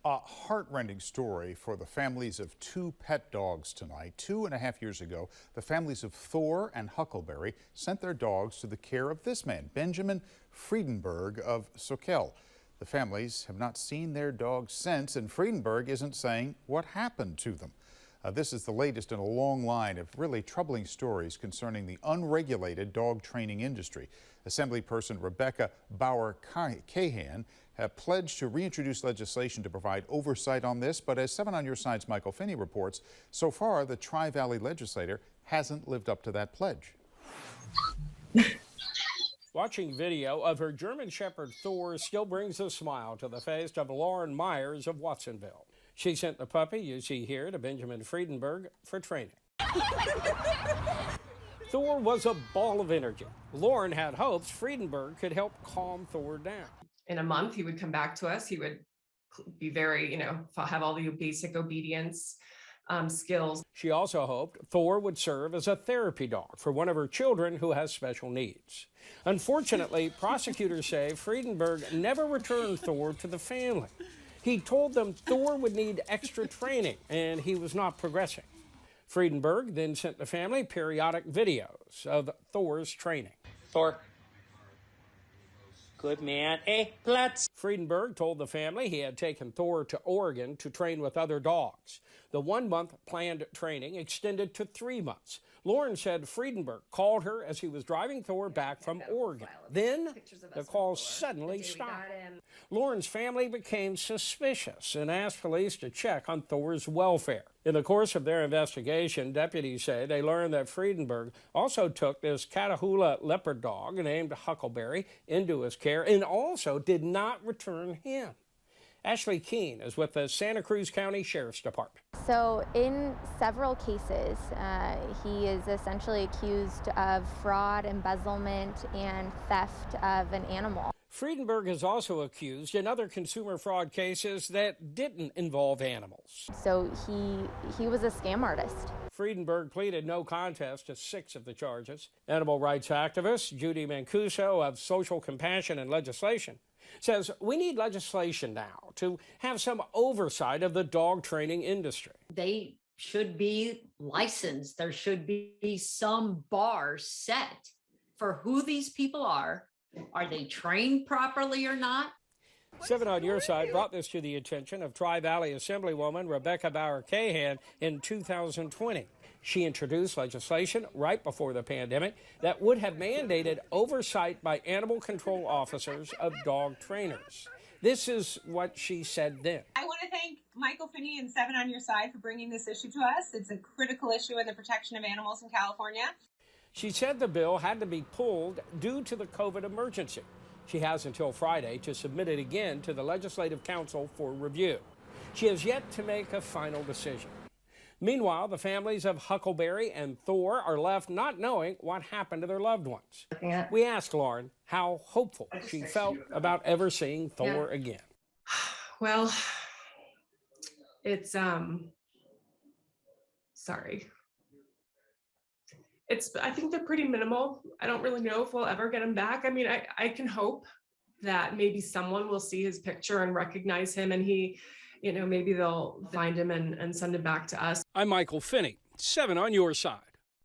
A heartrending story for the families of two pet dogs tonight. 2.5 years ago, the families of Thor and Huckleberry sent their dogs to the care of this man, Benjamin Friedenberg of Soquel. The families have not seen their dogs since, and Friedenberg isn't saying what happened to them. This is the latest in a long line of really troubling stories concerning the unregulated dog training industry. Assemblyperson Rebecca Bauer-Cahan pledged to reintroduce legislation to provide oversight on this, but as 7 on Your Side's Michael Finney reports, so far the Tri-Valley legislator hasn't lived up to that pledge. Watching video of her German Shepherd Thor still brings a smile to the face of Lauren Myers of Watsonville. She sent the puppy you see here to Benjamin Friedenberg for training. Thor was a ball of energy. Lauren had hopes Friedenberg could help calm Thor down. In a month, he would come back to us. He would be very, have all the basic obedience skills. She also hoped Thor would serve as a therapy dog for one of her children who has special needs. Unfortunately, prosecutors say Friedenberg never returned Thor to the family. He told them Thor would need extra training and he was not progressing. Friedenberg then sent the family periodic videos of Thor's training. Thor. Good man. Hey, Platz. Friedenberg told the family he had taken Thor to Oregon to train with other dogs. The 1-month planned training extended to 3 months. Lauren said Friedenberg called her as he was driving Thor back from Oregon. Then the call suddenly stopped. Lauren's family became suspicious and asked police to check on Thor's welfare. In the course of their investigation, deputies say they learned that Friedenberg also took this Catahoula leopard dog named Huckleberry into his care and also did not return him. Ashley Keene is with the Santa Cruz County Sheriff's Department. So in several cases, he is essentially accused of fraud, embezzlement, and theft of an animal. Friedenberg is also accused in other consumer fraud cases that didn't involve animals. So he was a scam artist. Friedenberg pleaded no contest to 6 of the charges. Animal rights activist Judy Mancuso of Social Compassion and Legislation says we need legislation now to have some oversight of the dog training industry. They should be licensed. There should be some bar set for who these people are. Are they trained properly or not? 7 on Your Side brought this to the attention of Tri-Valley Assemblywoman Rebecca Bauer-Cahan in 2020. She introduced legislation right before the pandemic that would have mandated oversight by animal control officers of dog trainers. This is what she said then. I want to thank Michael Finney and 7 on Your Side for bringing this issue to us. It's a critical issue in the protection of animals in California. She said the bill had to be pulled due to the COVID emergency. She has until Friday to submit it again to the Legislative Council for review. She has yet to make a final decision. Meanwhile, the families of Huckleberry and Thor are left not knowing what happened to their loved ones. We asked Lauren how hopeful she felt about ever seeing Thor again. Well, it's, sorry. I think they're pretty minimal. I don't really know if we'll ever get him back. I mean, I can hope that maybe someone will see his picture and recognize him and he, maybe they'll find him and send him back to us. I'm Michael Finney, 7 on Your Side.